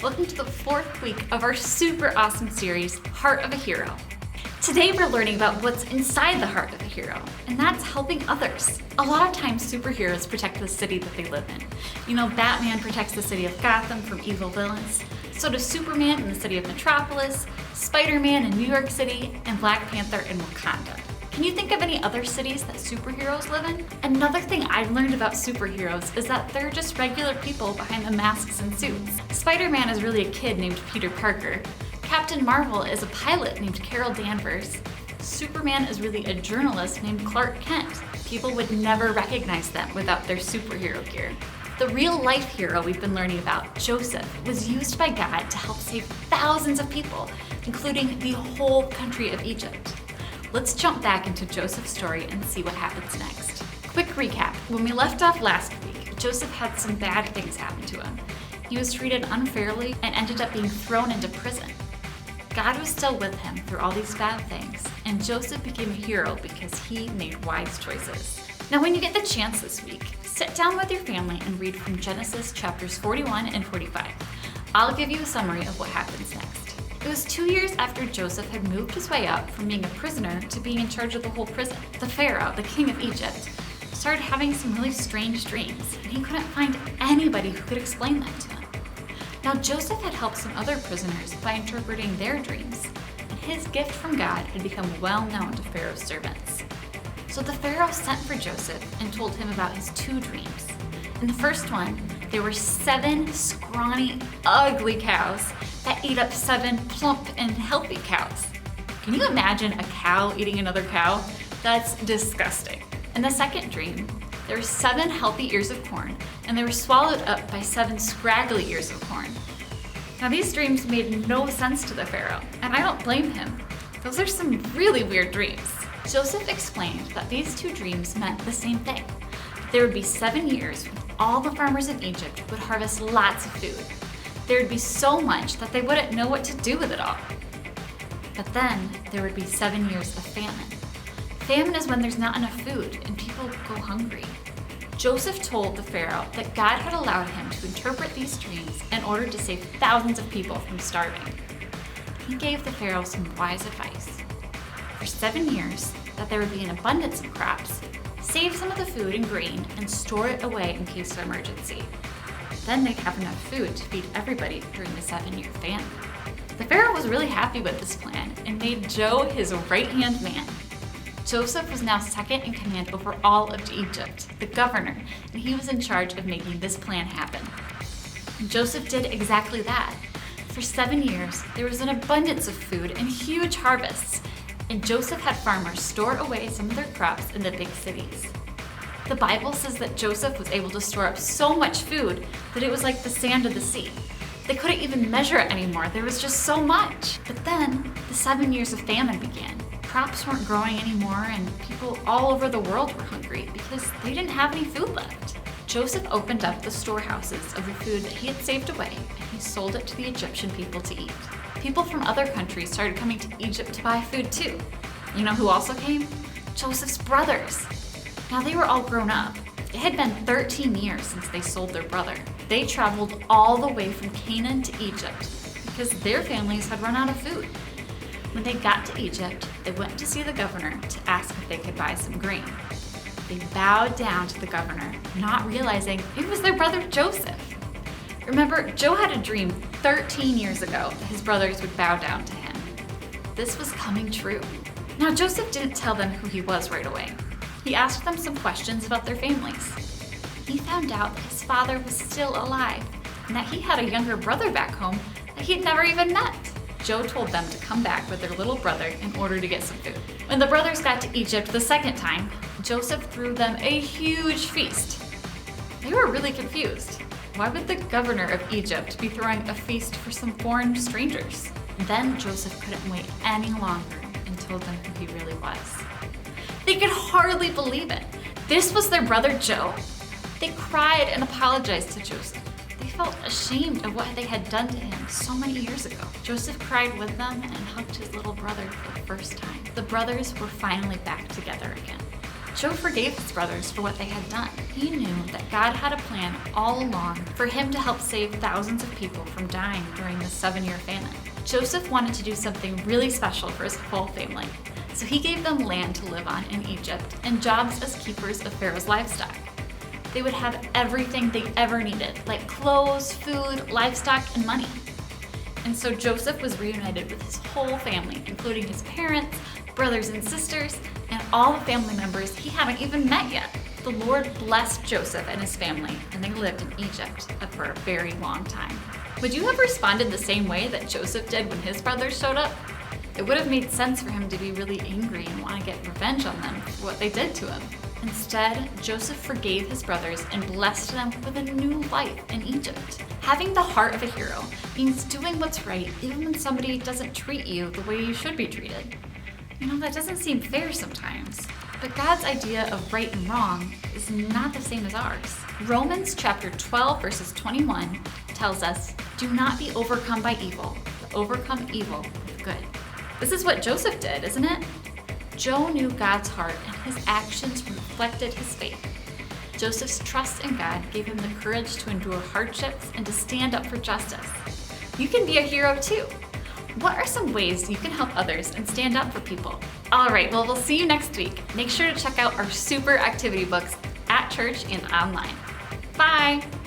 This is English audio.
Welcome to the 4th week of our super awesome series, Heart of a Hero. Today we're learning about what's inside the heart of a hero, and that's helping others. A lot of times superheroes protect the city that they live in. You know, Batman protects the city of Gotham from evil villains. So does Superman in the city of Metropolis, Spider-Man in New York City, and Black Panther in Wakanda. Can you think of any other cities that superheroes live in? Another thing I've learned about superheroes is that they're just regular people behind the masks and suits. Spider-Man is really a kid named Peter Parker. Captain Marvel is a pilot named Carol Danvers. Superman is really a journalist named Clark Kent. People would never recognize them without their superhero gear. The real-life hero we've been learning about, Joseph, was used by God to help save thousands of people, including the whole country of Egypt. Let's jump back into Joseph's story and see what happens next. Quick recap. When we left off last week, Joseph had some bad things happen to him. He was treated unfairly and ended up being thrown into prison. God was still with him through all these bad things, and Joseph became a hero because he made wise choices. Now when you get the chance this week, sit down with your family and read from Genesis chapters 41 and 45. I'll give you a summary of what happens next. It was 2 years after Joseph had moved his way up from being a prisoner to being in charge of the whole prison. The Pharaoh, the king of Egypt, started having some really strange dreams, and he couldn't find anybody who could explain them to him. Now Joseph had helped some other prisoners by interpreting their dreams, and his gift from God had become well known to Pharaoh's servants. So the Pharaoh sent for Joseph and told him about his 2 dreams. In the first one, there were 7 scrawny, ugly cows that ate up 7 plump and healthy cows. Can you imagine a cow eating another cow? That's disgusting. In the second dream, there were 7 healthy ears of corn, and they were swallowed up by 7 scraggly ears of corn. Now these dreams made no sense to the Pharaoh, and I don't blame him. Those are some really weird dreams. Joseph explained that these 2 dreams meant the same thing. There would be 7 years when all the farmers in Egypt would harvest lots of food. There would be so much that they wouldn't know what to do with it all. But then there would be 7 years of famine. Famine is when there's not enough food and people go hungry. Joseph told the Pharaoh that God had allowed him to interpret these dreams in order to save thousands of people from starving. He gave the Pharaoh some wise advice. For 7 years, that there would be an abundance of crops, save some of the food and grain and store it away in case of emergency. Then they'd have enough food to feed everybody during the 7-year famine. The Pharaoh was really happy with this plan and made Joe his right-hand man. Joseph was now second in command over all of Egypt, the governor, and he was in charge of making this plan happen. And Joseph did exactly that. For 7 years, there was an abundance of food and huge harvests, and Joseph had farmers store away some of their crops in the big cities. The Bible says that Joseph was able to store up so much food that it was like the sand of the sea. They couldn't even measure it anymore, there was just so much. But then, the 7 years of famine began. Crops weren't growing anymore, and people all over the world were hungry because they didn't have any food left. Joseph opened up the storehouses of the food that he had saved away, and he sold it to the Egyptian people to eat. People from other countries started coming to Egypt to buy food too. You know who also came? Joseph's brothers. Now they were all grown up. It had been 13 years since they sold their brother. They traveled all the way from Canaan to Egypt because their families had run out of food. When they got to Egypt, they went to see the governor to ask if they could buy some grain. They bowed down to the governor, not realizing it was their brother Joseph. Remember, Joe had a dream 13 years ago that his brothers would bow down to him. This was coming true. Now Joseph didn't tell them who he was right away. He asked them some questions about their families. He found out that his father was still alive and that he had a younger brother back home that he'd never even met. Joe told them to come back with their little brother in order to get some food. When the brothers got to Egypt the second time, Joseph threw them a huge feast. They were really confused. Why would the governor of Egypt be throwing a feast for some foreign strangers? Then Joseph couldn't wait any longer and told them who he really was. They could hardly believe it. This was their brother Joe. They cried and apologized to Joseph. They felt ashamed of what they had done to him so many years ago. Joseph cried with them and hugged his little brother for the first time. The brothers were finally back together again. Joe forgave his brothers for what they had done. He knew that God had a plan all along for him to help save thousands of people from dying during the 7-year famine. Joseph wanted to do something really special for his whole family, so he gave them land to live on in Egypt and jobs as keepers of Pharaoh's livestock. They would have everything they ever needed, like clothes, food, livestock, and money. And so Joseph was reunited with his whole family, including his parents, brothers and sisters, and all the family members he hadn't even met yet. The Lord blessed Joseph and his family, and they lived in Egypt for a very long time. Would you have responded the same way that Joseph did when his brothers showed up? It would have made sense for him to be really angry and want to get revenge on them for what they did to him. Instead, Joseph forgave his brothers and blessed them with a new life in Egypt. Having the heart of a hero means doing what's right even when somebody doesn't treat you the way you should be treated. That doesn't seem fair sometimes. But God's idea of right and wrong is not the same as ours. Romans chapter 12 verses 21 tells us, "Do not be overcome by evil, but overcome evil with good." This is what Joseph did, isn't it? Joe knew God's heart and his actions reflected his faith. Joseph's trust in God gave him the courage to endure hardships and to stand up for justice. You can be a hero too. What are some ways you can help others and stand up for people? All right, well, we'll see you next week. Make sure to check out our super activity books at church and online. Bye!